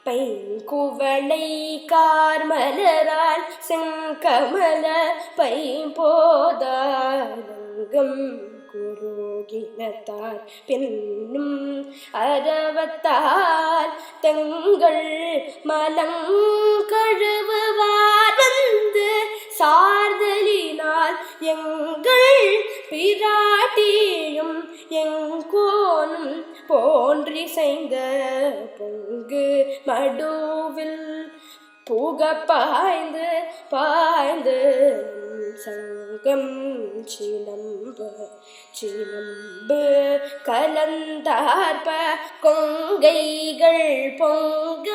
பைங்குவளை கார்மலரால் செங்கமல பைம்போதாரங்கம் குருகினத்தார் பின்னும் அரவத்தால் தங்கள் மலங்கழுவுவார் வந்து சார்தலினால் எங்கள் பிராட்டியும் எங்கோனும் போன்றிசைந்த பொங்கு மடுவில் புக பாய்ந்து பாய்ந்து சங்கம் சிலம்பு கலந்தார்ப கொங்கைகள் பொங்க